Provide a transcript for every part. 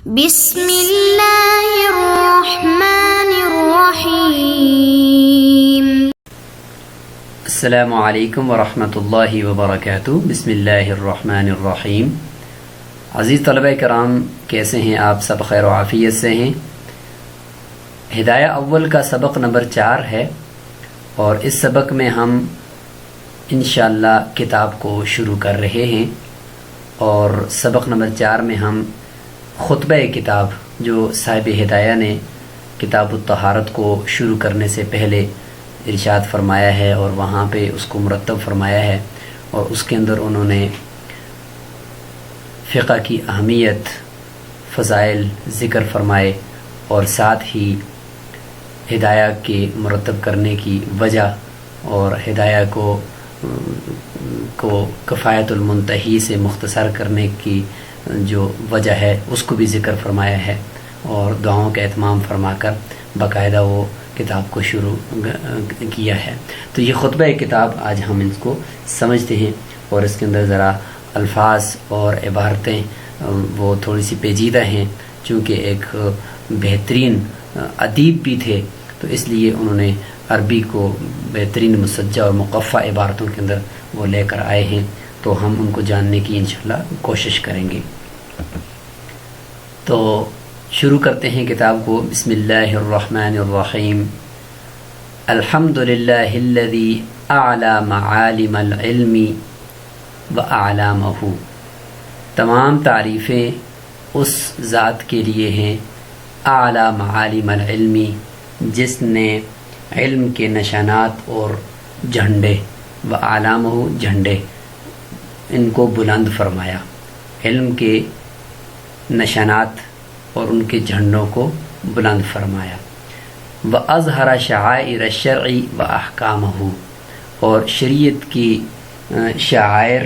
بسم اللہ الرحمن الرحیم۔ السلام علیکم ورحمۃ اللہ وبرکاتہ۔ بسم اللہ الرحمن الرحیم۔ عزیز طلبہ کرام، کیسے ہیں آپ سب؟ خیر و عافیت سے ہیں؟ ہدایہ اول کا سبق نمبر 4 ہے، اور اس سبق میں ہم انشاءاللہ کتاب کو شروع کر رہے ہیں، اور سبق نمبر 4 میں ہم خطبہ کتاب جو صاحب ہدایہ نے کتاب الطہارت کو شروع کرنے سے پہلے ارشاد فرمایا ہے اور وہاں پہ اس کو مرتب فرمایا ہے، اور اس کے اندر انہوں نے فقہ کی اہمیت، فضائل ذکر فرمائے، اور ساتھ ہی ہدایہ کے مرتب کرنے کی وجہ اور ہدایہ کو کفایت المنتہی سے مختصر کرنے کی جو وجہ ہے اس کو بھی ذکر فرمایا ہے، اور دعاؤں کا اہتمام فرما کر باقاعدہ وہ کتاب کو شروع کیا ہے۔ تو یہ خطبہ کتاب آج ہم اس کو سمجھتے ہیں، اور اس کے اندر ذرا الفاظ اور عبارتیں وہ تھوڑی سی پیچیدہ ہیں، چونکہ ایک بہترین ادیب بھی تھے، تو اس لیے انہوں نے عربی کو بہترین مسجع اور مقفع عبارتوں کے اندر وہ لے کر آئے ہیں، تو ہم ان کو جاننے کی انشاءاللہ کوشش کریں گے۔ تو شروع کرتے ہیں کتاب کو۔ بسم اللہ الرحمن الرحیم۔ الحمد للہ الذی اعلی معالم العلم واعلامہ۔ تمام تعریفیں اس ذات کے لیے ہیں، اعلی معالم العلم، جس نے علم کے نشانات اور جھنڈے، واعلامہ جھنڈے، ان کو بلند فرمایا، علم کے نشانات اور ان کے جھنڈوں کو بلند فرمایا۔ وَأَظْهَرَ شَعَائِرَ الشَّرْعِ وَأَحْكَامَهُ، اور شریعت کی شعائر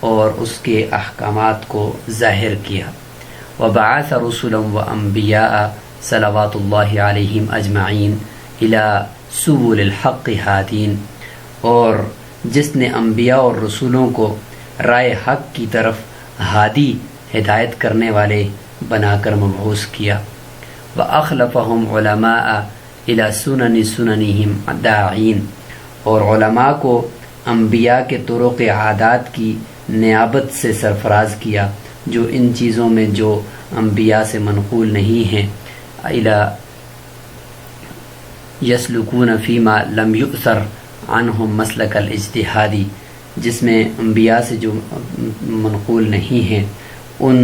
اور اس کے احکامات کو ظاہر کیا۔ وَبَعَثَ رُسُلًا وَأَنْبِيَاءَ صلوات اللہ علیہم اجمعین الی سبل الحق ہادین، اور جس نے انبیاء اور رسولوں کو رائے حق کی طرف ہادی، ہدایت کرنے والے بنا کر مبعوث کیا۔ وَأَخْلَفَهُمْ عُلَمَاءَ إِلَى سُنَنِ سُنَنِهِمْ دَاعِينَ، اور علماء کو انبیاء کے طرق عادات کی نیابت سے سرفراز کیا، جو ان چیزوں میں جو انبیاء سے منقول نہیں ہیں، إِلَى يَسْلُكُونَ فِيمَا لَمْ يُؤْثَرْ عَنْهُمْ مَسْلَكَ الْاجْتِهَادِ، جس میں انبیاء سے جو منقول نہیں ہیں ان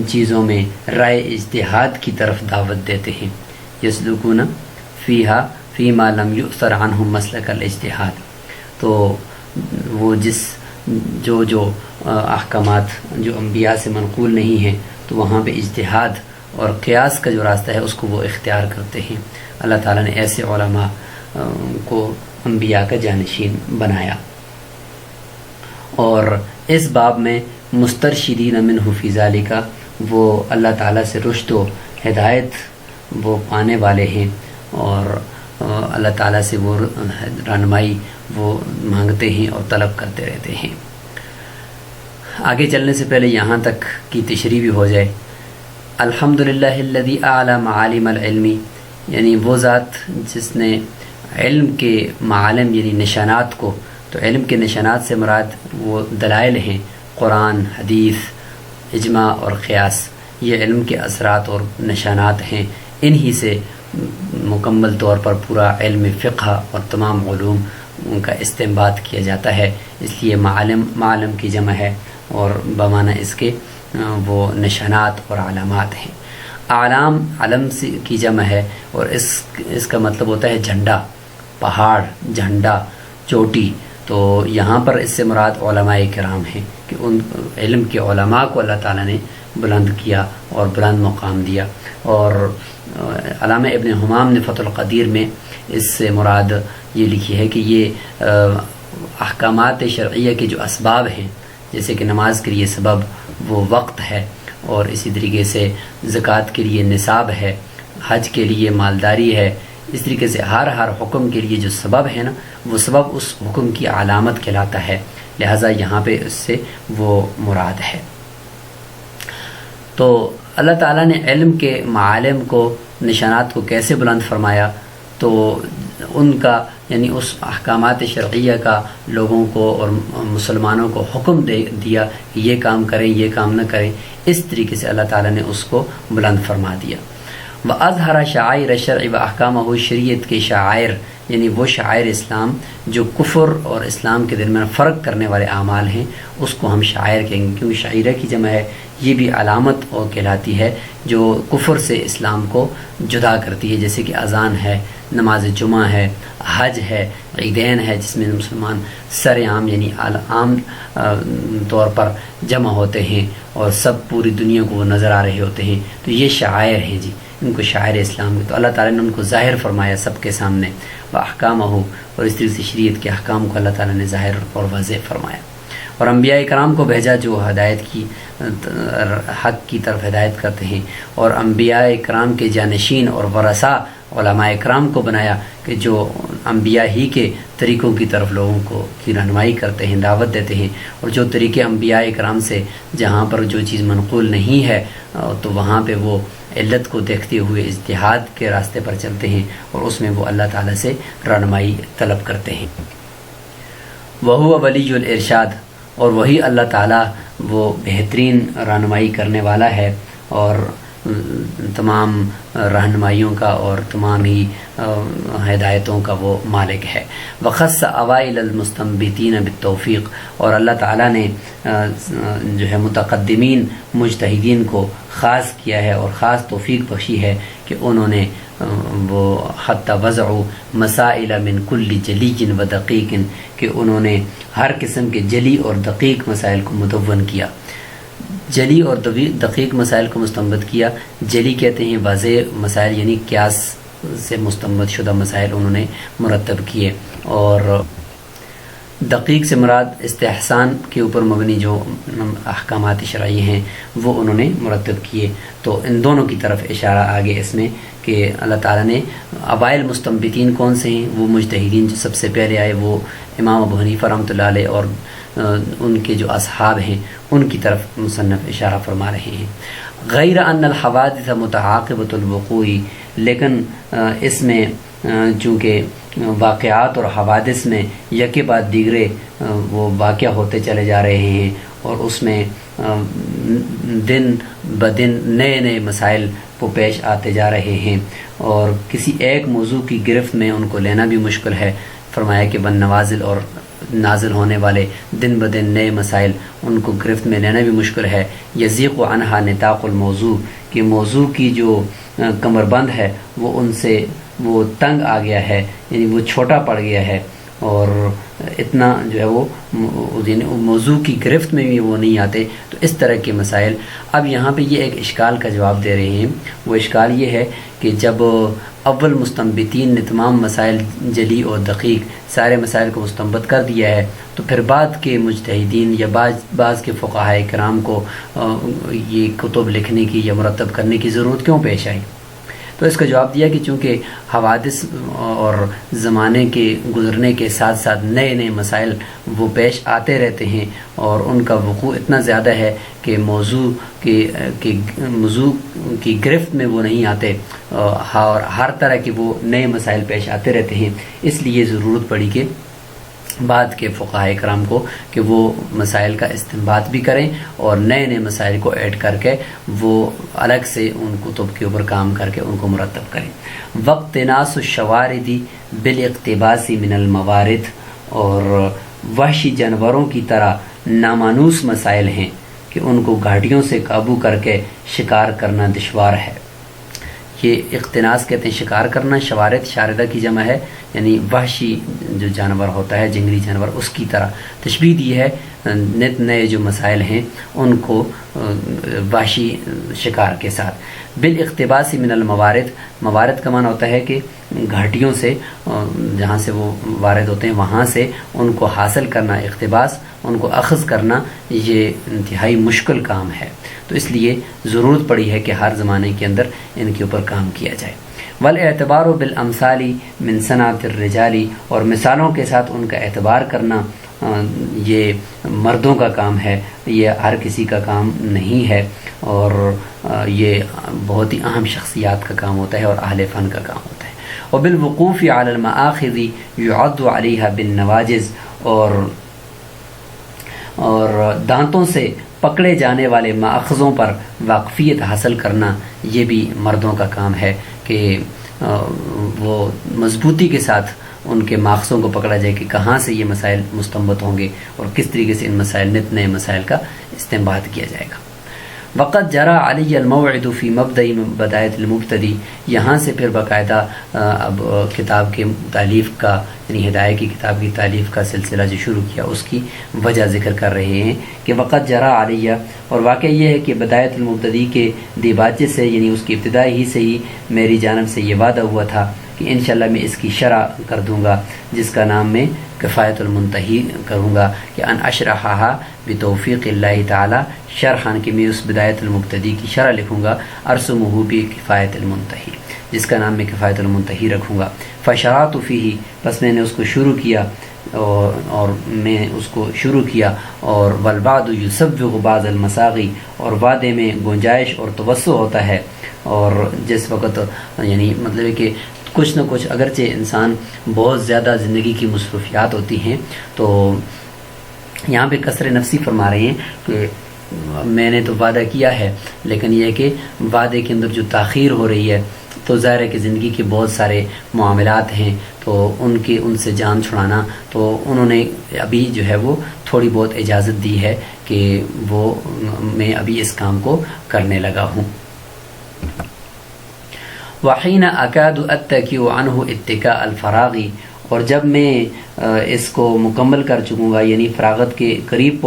چیزوں میں رائے اجتہاد کی طرف دعوت دیتے ہیں۔ یسلکون فیما لم یؤثر عنہم مسلک الاجتہاد، تو وہ جو احکامات جو انبیاء سے منقول نہیں ہیں، تو وہاں پہ اجتہاد اور قیاس کا جو راستہ ہے اس کو وہ اختیار کرتے ہیں۔ اللہ تعالیٰ نے ایسے علماء کو انبیاء کا جانشین بنایا۔ اور اس باب میں مسترشدین منہ فی ذالک، وہ اللہ تعالیٰ سے رشد و ہدایت وہ پانے والے ہیں، اور اللہ تعالیٰ سے وہ رہنمائی وہ مانگتے ہیں اور طلب کرتے رہتے ہیں۔ آگے چلنے سے پہلے یہاں تک کی تشریح بھی ہو جائے۔ الحمدللہ الذی اعلی معالم العلم، یعنی وہ ذات جس نے علم کے معالم یعنی نشانات کو، تو علم کے نشانات سے مراد وہ دلائل ہیں، قرآن، حدیث، اجماع اور قیاس، یہ علم کے اثرات اور نشانات ہیں۔ انہی سے مکمل طور پر پورا علم فقہ اور تمام علوم ان کا استنباط کیا جاتا ہے، اس لیے معلم کی جمع ہے، اور بمعنی اس کے وہ نشانات اور علامات ہیں۔ اعلام علم کی جمع ہے، اور اس کا مطلب ہوتا ہے جھنڈا، پہاڑ، جھنڈا، چوٹی۔ تو یہاں پر اس سے مراد علماء کرام ہیں، کہ ان علم کے علماء کو اللہ تعالیٰ نے بلند کیا اور بلند مقام دیا۔ اور علامہ ابن حمام نے فتح القدیر میں اس سے مراد یہ لکھی ہے کہ یہ احکامات شرعیہ کے جو اسباب ہیں، جیسے کہ نماز کے لیے سبب وہ وقت ہے، اور اسی طریقے سے زکوٰۃ کے لیے نصاب ہے، حج کے لیے مالداری ہے، اس طریقے سے ہر حکم کے لیے جو سبب ہے نا، وہ سبب اس حکم کی علامت کہلاتا ہے، لہٰذا یہاں پہ اس سے وہ مراد ہے۔ تو اللہ تعالیٰ نے علم کے معالم کو، نشانات کو کیسے بلند فرمایا؟ تو ان کا یعنی اس احکامات شرعیہ کا لوگوں کو اور مسلمانوں کو حکم دیا کہ یہ کام کریں، یہ کام نہ کریں، اس طریقے سے اللہ تعالیٰ نے اس کو بلند فرما دیا۔ وَأَظْهَرَ شَعَائِرَ الشَّرْعِ وَأَحْكَامَهُ، شریعت کے شعائر یعنی وہ شعائر اسلام جو کفر اور اسلام کے درمیان فرق کرنے والے اعمال ہیں، اس کو ہم شعائر کہیں گے، کیونکہ شعیرہ کی جمع ہے، یہ بھی علامت اور کہلاتی ہے جو کفر سے اسلام کو جدا کرتی ہے، جیسے کہ اذان ہے، نماز جمعہ ہے، حج ہے، عیدین ہے، جس میں مسلمان سر عام یعنی عام طور پر جمع ہوتے ہیں اور سب پوری دنیا کو وہ نظر آ رہے ہوتے ہیں، تو یہ شعائر ہیں جی، ان کو شاعر اسلام کے، تو اللہ تعالیٰ نے ان کو ظاہر فرمایا سب کے سامنے، احکامہ، اور اس طریقے سے شریعت کے احکام کو اللہ تعالیٰ نے ظاہر اور واضح فرمایا، اور انبیاء کرام کو بھیجا جو ہدایت کی حق کی طرف ہدایت کرتے ہیں، اور انبیاء کرام کے جانشین اور ورثاء علماء کرام کو بنایا کہ جو انبیاء ہی کے طریقوں کی طرف لوگوں کو کی رہنمائی کرتے ہیں، دعوت دیتے ہیں، اور جو طریقے انبیاء کرام سے جہاں پر جو چیز منقول نہیں ہے تو وہاں پہ وہ علت کو دیکھتے ہوئے اجتہاد کے راستے پر چلتے ہیں، اور اس میں وہ اللہ تعالیٰ سے رہنمائی طلب کرتے ہیں۔ وَهُوَ وَلِيُّ الْإِرْشَادِ، اور وہی اللہ تعالیٰ وہ بہترین رہنمائی کرنے والا ہے اور تمام رہنمائیوں کا اور تمام ہی ہدایتوں کا وہ مالک ہے۔ وَخَصَّ أَوَائِلَ الْمُسْتَنبِطِينَ بِالتَّوْفِيقِ، اور اللہ تعالیٰ نے جو ہے متقدمین مجتہدین کو خاص کیا ہے اور خاص توفیق بخشی ہے کہ انہوں نے وہ حتی وضعوا مسائل من کل جلی و دقیق، کہ انہوں نے ہر قسم کے جلی اور دقیق مسائل کو مدون کیا، جلی اور دقیق مسائل کو مستنبط کیا۔ جلی کہتے ہیں واضح مسائل یعنی قیاس سے مستنبط شدہ مسائل انہوں نے مرتب کیے، اور دقیق سے مراد استحسان کے اوپر مبنی جو احکامات شرعی ہیں وہ انہوں نے مرتب کیے۔ تو ان دونوں کی طرف اشارہ آگے اس میں کہ اللہ تعالیٰ نے اوائل مستنبطین کون سے ہیں، وہ مجتہدین جو سب سے پہلے آئے، وہ امام ابو حنیفہ رحمۃ اللہ علیہ اور ان کے جو اصحاب ہیں ان کی طرف مصنف اشارہ فرما رہے ہیں۔ غیر ان الحوادث متعاقبۃ الوقوع، لیکن اس میں چونکہ واقعات اور حوادث میں یکے بعد دیگرے وہ واقع ہوتے چلے جا رہے ہیں، اور اس میں دن بدن نئے نئے مسائل وہ پیش آتے جا رہے ہیں، اور کسی ایک موضوع کی گرفت میں ان کو لینا بھی مشکل ہے۔ فرمایا کہ بن نوازل اور نازل ہونے والے دن بدن نئے مسائل ان کو گرفت میں لینا بھی مشکل ہے۔ یضیق عنہا نطاق الموضوع، کہ موضوع کی جو کمر بند ہے وہ ان سے وہ تنگ آ گیا ہے، یعنی وہ چھوٹا پڑ گیا ہے، اور اتنا جو ہے وہ موضوع کی گرفت میں بھی وہ نہیں آتے، تو اس طرح کے مسائل۔ اب یہاں پہ یہ ایک اشکال کا جواب دے رہے ہیں، وہ اشکال یہ ہے کہ جب اول مستنبطین نے تمام مسائل جلی اور دقیق سارے مسائل کو مستنبط کر دیا ہے، تو پھر بعد کے مجتہدین یا بعض کے فقہاء کرام کو یہ کتب لکھنے کی یا مرتب کرنے کی ضرورت کیوں پیش آئی؟ تو اس کا جواب دیا کہ چونکہ حوادث اور زمانے کے گزرنے کے ساتھ ساتھ نئے نئے مسائل وہ پیش آتے رہتے ہیں، اور ان کا وقوع اتنا زیادہ ہے کہ موضوع کی گرفت میں وہ نہیں آتے، اور ہر طرح کے وہ نئے مسائل پیش آتے رہتے ہیں، اس لیے ضرورت پڑی کہ بعد کے فقہاء کرام کو کہ وہ مسائل کا استنباط بھی کریں اور نئے نئے مسائل کو ایڈ کر کے وہ الگ سے ان کتب کے اوپر کام کر کے ان کو مرتب کریں۔ واقتناص الشوارد بالاقتباس من الموارد، اور وحشی جانوروں کی طرح نامانوس مسائل ہیں کہ ان کو گھاٹیوں سے قابو کر کے شکار کرنا دشوار ہے۔ یہ اقتناص کہتے ہیں شکار کرنا، شوارد شاردہ کی جمع ہے، یعنی وحشی جو جانور ہوتا ہے جنگلی جانور اس کی طرح۔ تشبیہ دی ہے نت نئے جو مسائل ہیں ان کو وحشی شکار کے ساتھ۔ بالاقتباس من الموارد، موارد کا معنی ہوتا ہے کہ گھاٹیوں سے جہاں سے وہ وارد ہوتے ہیں وہاں سے ان کو حاصل کرنا، اقتباس ان کو اخذ کرنا یہ انتہائی مشکل کام ہے، تو اس لیے ضرورت پڑی ہے کہ ہر زمانے کے اندر ان کے اوپر کام کیا جائے۔ والاعتبار بالامثال من صنعت الرجال، اور مثالوں کے ساتھ ان کا اعتبار کرنا یہ مردوں کا کام ہے، یہ ہر کسی کا کام نہیں ہے، اور یہ بہت ہی اہم شخصیات کا کام ہوتا ہے اور اہل فن کا کام ہوتا ہے۔ وبالوقوف علی المآخذ یعد علیہا بالنواجذ، اور دانتوں سے پکڑے جانے والے ماخذوں پر واقفیت حاصل کرنا یہ بھی مردوں کا کام ہے کہ وہ مضبوطی کے ساتھ ان کے ماخذوں کو پکڑا جائے کہ کہاں سے یہ مسائل مستنبط ہوں گے اور کس طریقے سے ان مسائل نئے مسائل کا استنباط کیا جائے گا۔ وقت جرا علی الموعد فی مبدأ بدایت المبتدی، یہاں سے پھر باقاعدہ اب کتاب کے تالیف کا، یعنی ہدایہ کی کتاب کی تالیف کا سلسلہ جو شروع کیا اس کی وجہ ذکر کر رہے ہیں کہ وقت جرا علیہ، اور واقعہ یہ ہے کہ بدایت المبتدی کے دیباچے سے، یعنی اس کی ابتدا ہی سے ہی میری جانب سے یہ وعدہ ہوا تھا کہ انشاءاللہ میں اس کی شرح کر دوں گا، جس کا نام میں کفایت المنتہی کروں گا، کہ ان اشرحہا بتوفیق اللہ تعالی شرحاً، کہ میں اس بدایت المبتدی کی شرح لکھوں گا، ارسمہ بکفایت المنتہی، جس کا نام میں کفایت المنتہی رکھوں گا۔ فشرعت فیہ، بس میں نے اس کو شروع کیا، اور میں اس کو شروع کیا، اور والوعد یسبغ بعض المساغی، اور وعدے میں گنجائش اور توسع ہوتا ہے، اور جس وقت یعنی مطلب ہے کہ کچھ نہ کچھ، اگرچہ انسان بہت زیادہ زندگی کی مصروفیات ہوتی ہیں، تو یہاں پہ کسر نفسی فرما رہے ہیں کہ میں نے تو وعدہ کیا ہے، لیکن یہ کہ وعدے کے اندر جو تاخیر ہو رہی ہے، تو ظاہر ہے کہ زندگی کے بہت سارے معاملات ہیں، تو ان سے جان چھڑانا، تو انہوں نے ابھی جو ہے وہ تھوڑی بہت اجازت دی ہے کہ وہ میں ابھی اس کام کو کرنے لگا ہوں۔ وحین اکاد اتکی عنہ اتکاء الفراغی، اور جب میں اس کو مکمل کر چکوں گا، یعنی فراغت کے قریب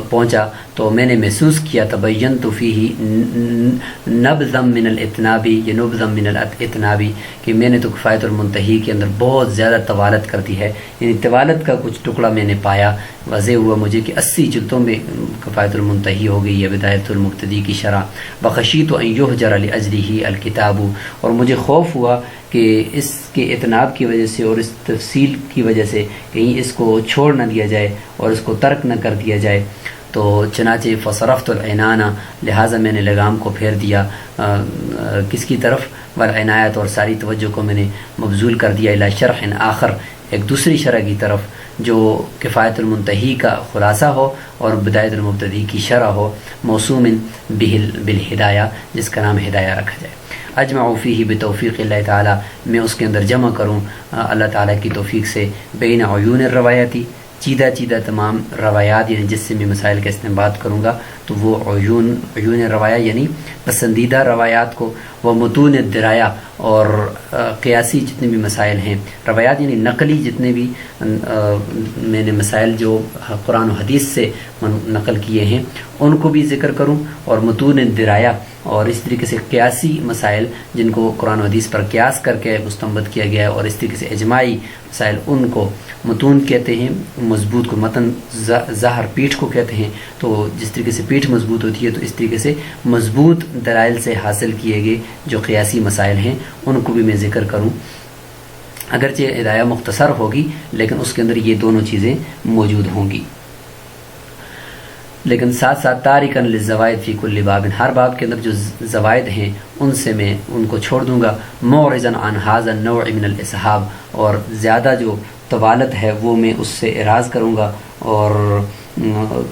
پہنچا تو میں نے محسوس کیا، تبینت فیہ نبذا من الاتنابی، یہ نبذا من الاتنابی، کہ میں نے تو کفایت المنتہی کے اندر بہت زیادہ طوالت کر دی ہے، یعنی طوالت کا کچھ ٹکڑا میں نے پایا، واضح ہوا مجھے کہ 80 جلدوں میں کفایت المنتہی ہو گئی ہے بدایت المبتدی کی شرح۔ وخشیت ان یہجر لاجلہ الکتاب، اور مجھے خوف ہوا کہ اس کے اتناب کی وجہ سے اور اس تفصیل کی وجہ سے کہیں اس کو چھوڑ نہ دیا جائے اور اس کو ترک نہ کر دیا جائے، تو چنانچہ فصرفت العنان، لہٰذا میں نے لگام کو پھیر دیا کس کی طرف، والعنایت، اور ساری توجہ کو میں نے مبذول کر دیا الی شرح آخر، ایک دوسری شرح کی طرف، جو کفایت المنتہی کا خلاصہ ہو اور بدایت المبتدی کی شرح ہو، موسوم بالہدایہ، جس کا نام ہدایہ رکھا جائے۔ اجمع فیہ بتوفیق اللہ تعالیٰ، میں اس کے اندر جمع کروں اللہ تعالیٰ کی توفیق سے، بین عیون الروایتی، چیدہ تمام روایات، یعنی جس سے میں مسائل کا استنباط کروں گا، تو وہ عیون روایہ یعنی پسندیدہ روایات کو، وہ متون الدرایہ، اور قیاسی جتنے بھی مسائل ہیں، روایات یعنی نقلی جتنے بھی میں نے مسائل جو قرآن و حدیث سے نقل کیے ہیں ان کو بھی ذکر کروں، اور متون الدرایہ، اور اس طریقے سے قیاسی مسائل جن کو قرآن و حدیث پر قیاس کر کے مستنبط کیا گیا ہے، اور اس طریقے سے اجماعی مسائل، ان کو متون کہتے ہیں، مضبوط کو متن ظاہر پیٹھ کو کہتے ہیں، تو جس طریقے سے پیٹھ مضبوط ہوتی ہے تو اس طریقے سے مضبوط دلائل سے حاصل کیے گئے جو قیاسی مسائل ہیں ان کو بھی میں ذکر کروں۔ اگرچہ ہدایہ مختصر ہوگی لیکن اس کے اندر یہ دونوں چیزیں موجود ہوں گی، لیکن ساتھ ساتھ تارکن للزوائد فی کل باب، ہر باب کے اندر جو زوائد ہیں ان سے میں ان کو چھوڑ دوں گا، معرضا عن هذا النوع من الاسحاب، اور زیادہ جو طوالت ہے وہ میں اس سے اعراض کروں گا، اور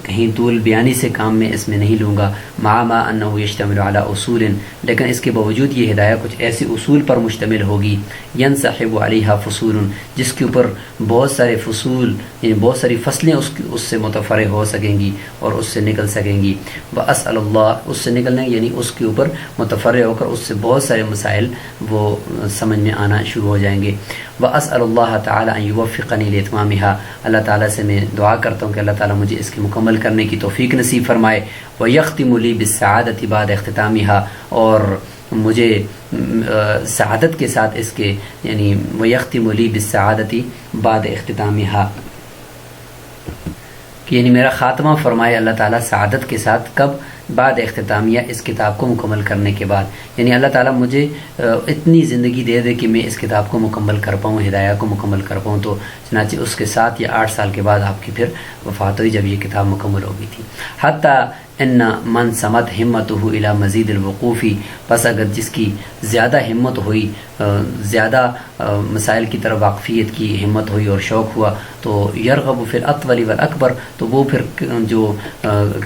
کہیں طول بیانی سے کام میں اس میں نہیں لوں گا، مع ما انه یشتمل علی اصول، لیکن اس کے باوجود یہ ہدایہ کچھ ایسے اصول پر مشتمل ہوگی، ینسحب علیہا فصول، جس کے اوپر بہت سارے فصول یعنی بہت ساری فصلیں اس سے متفرع ہو سکیں گی اور اس سے نکل سکیں گی، واسأل اللہ، اس سے نکلنے یعنی اس کے اوپر متفرع ہو کر اس سے بہت سارے مسائل وہ سمجھ میں آنا شروع ہو جائیں گے، واسأل اللہ تعالی ان یوفقنی لاتمامها، اللہ تعالیٰ سے میں دعا کرتا ہوں کہ اللہ تعالیٰ مجھے اس کے مکمل کرنے کی توفیق نصیب فرمائے، وَيَخْتِمُ لِي بِالسَّعَادَةِ بَعْدَ اخْتِتَامِهَا، اور مجھے سعادت کے ساتھ اس کے یعنی وَيَخْتِمُ لِي بِالسَّعَادَةِ بَعْدَ اخْتِتَامِهَا، کہ یعنی میرا خاتمہ فرمائے اللہ تعالیٰ سعادت کے ساتھ، کب؟ بعد اختتامیہ اس کتاب کو مکمل کرنے کے بعد، یعنی اللہ تعالیٰ مجھے اتنی زندگی دے دے کہ میں اس کتاب کو مکمل کر پاؤں، ہدایہ کو مکمل کر پاؤں، تو چنانچہ اس کے 7 یا 8 سال کے بعد آپ کی پھر وفات ہوئی جب یہ کتاب مکمل ہو گئی تھی۔ حتیٰ ان من سمت ہمتہ الی مزید الوقوفی، پس اگر جس کی زیادہ ہمت ہوئی، زیادہ مسائل کی طرف واقفیت کی ہمت ہوئی اور شوق ہوا، تو یرغب فی الاطول والاکبر، تو وہ پھر جو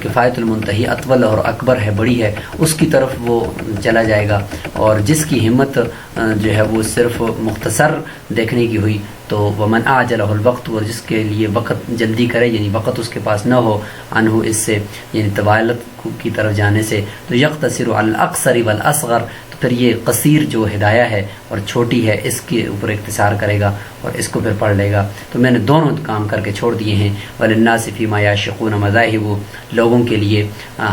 کفایت المنتہی اطول اور اکبر ہے، بڑی ہے، اس کی طرف وہ چلا جائے گا۔ اور جس کی ہمت جو ہے وہ صرف مختصر دیکھنے کی ہوئی، تو ومن اعجلہ الوقت، اور جس کے لیے وقت جلدی کرے، یعنی وقت اس کے پاس نہ ہو، عنہ اس سے، یعنی طوالت کی طرف جانے سے، تو یقتصر علی الاقصر والاصغر، تو پھر یہ قصیر جو ہدایہ ہے اور چھوٹی ہے، اس کے اوپر اختصار کرے گا اور اس کو پھر پڑھ لے گا۔ تو میں نے دونوں کام کر کے چھوڑ دیے ہیں۔ وللناس فیما یعشقون مذاہب، لوگوں کے لیے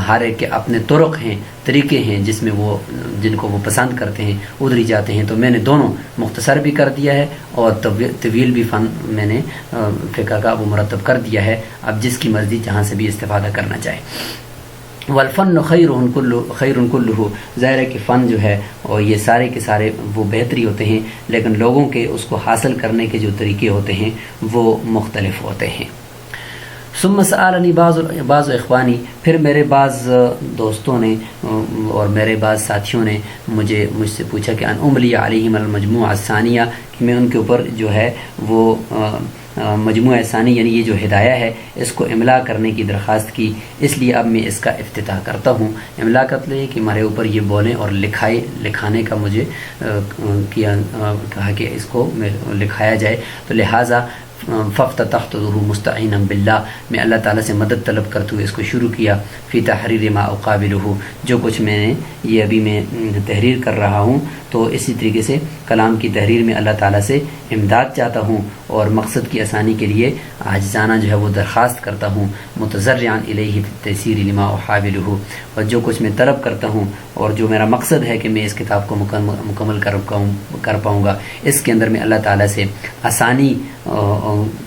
ہر ایک کے اپنے طرق ہیں، طریقے ہیں جس میں وہ جن کو وہ پسند کرتے ہیں ادھر جاتے ہیں، تو میں نے دونوں مختصر بھی کر دیا ہے اور طویل بھی فن میں نے فقہ کا وہ مرتب کر دیا ہے، اب جس کی مرضی جہاں سے بھی استفادہ کرنا چاہے۔ والفن خیر کلہ، ظاہر ہے کہ فن جو ہے اور یہ سارے کے سارے وہ بہتری ہوتے ہیں، لیکن لوگوں کے اس کو حاصل کرنے کے جو طریقے ہوتے ہیں وہ مختلف ہوتے ہیں۔ ثم سألنی بعض اخوانی، پھر میرے بعض دوستوں نے اور میرے بعض ساتھیوں نے مجھ سے پوچھا کہ ان املی علیہم المجموعہ الثانیہ، کہ میں ان کے اوپر جو ہے وہ مجموعہ ثانی یعنی یہ جو ہدایہ ہے اس کو املا کرنے کی درخواست کی، اس لیے اب میں اس کا افتتاح کرتا ہوں۔ املا کا مطلب یہ کہ ہمارے اوپر یہ بولیں اور لکھانے کا مجھے کہا کہ اس کو لکھایا جائے، تو لہٰذا فافتتحتہ مستعینا باللہ، میں اللہ تعالیٰ سے مدد طلب کرتے ہوئے اس کو شروع کیا، فی تحریر ما اقابلہ، جو کچھ میں نے یہ ابھی میں تحریر کر رہا ہوں، تو اسی طریقے سے کلام کی تحریر میں اللہ تعالیٰ سے امداد چاہتا ہوں اور مقصد کی آسانی کے لیے عاجزانہ جو ہے وہ درخواست کرتا ہوں، متضرعا الیہ فی التیسیر لما احاولہ، اور جو کچھ میں طلب کرتا ہوں اور جو میرا مقصد ہے کہ میں اس کتاب کو مکمل کر پاؤں گا، اس کے اندر میں اللہ تعالیٰ سے آسانی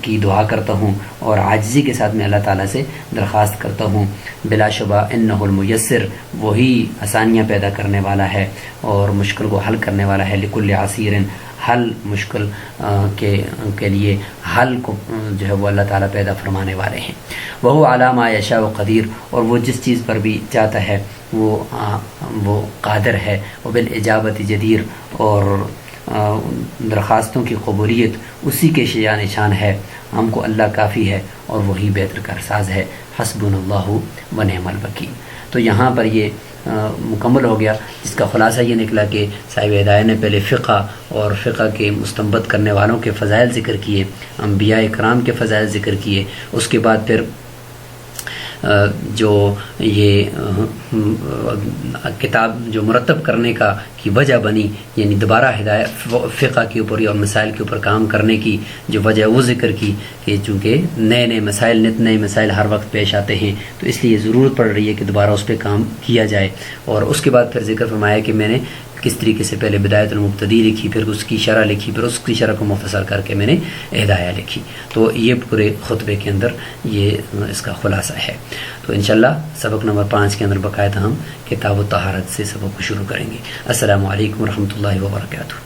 کی دعا کرتا ہوں اور عاجزی کے ساتھ میں اللہ تعالیٰ سے درخواست کرتا ہوں۔ بلا شبہ انہ المیسر، وہی آسانیاں پیدا کرنے والا ہے اور مشکل کو حل کرنے والا ہے، لکل عسیر، حل مشکل کے لیے حل کو جو ہے وہ اللہ تعالیٰ پیدا فرمانے والے ہیں۔ وہو علی ما یشاء قدیر، اور وہ جس چیز پر بھی چاہتا ہے وہ قادر ہے، وبالاجابۃ جدیر، اور درخواستوں کی قبولیت اسی کے شجاع نشان ہے۔ ہم کو اللہ کافی ہے اور وہی بہتر کارساز ہے، حسبنا اللہ ونعم الوکیل۔ تو یہاں پر یہ مکمل ہو گیا، جس کا خلاصہ یہ نکلا کہ صاحب ہدایہ نے پہلے فقہ اور فقہ کے مستنبط کرنے والوں کے فضائل ذکر کیے، انبیاء کرام کے فضائل ذکر کیے، اس کے بعد پھر جو یہ کتاب جو مرتب کرنے کی وجہ بنی، یعنی دوبارہ ہدایت فقہ کے اوپر اور مسائل کے اوپر کام کرنے کی جو وجہ وہ ذکر کی، کہ چونکہ نئے مسائل ہر وقت پیش آتے ہیں، تو اس لیے ضرورت پڑ رہی ہے کہ دوبارہ اس پہ کام کیا جائے۔ اور اس کے بعد پھر ذکر فرمایا کہ میں نے کس طریقے سے پہلے بدایت المبتدی لکھی، پھر اس کی شرح لکھی، پھر اس کی شرح کو مختصر کر کے میں نے ہدایہ لکھی۔ تو یہ پورے خطبے کے اندر یہ اس کا خلاصہ ہے۔ تو انشاءاللہ سبق نمبر 5 کے اندر باقاعدہ ہم کتاب الطہارت سے سبق کو شروع کریں گے۔ السلام علیکم ورحمۃ اللہ وبرکاتہ۔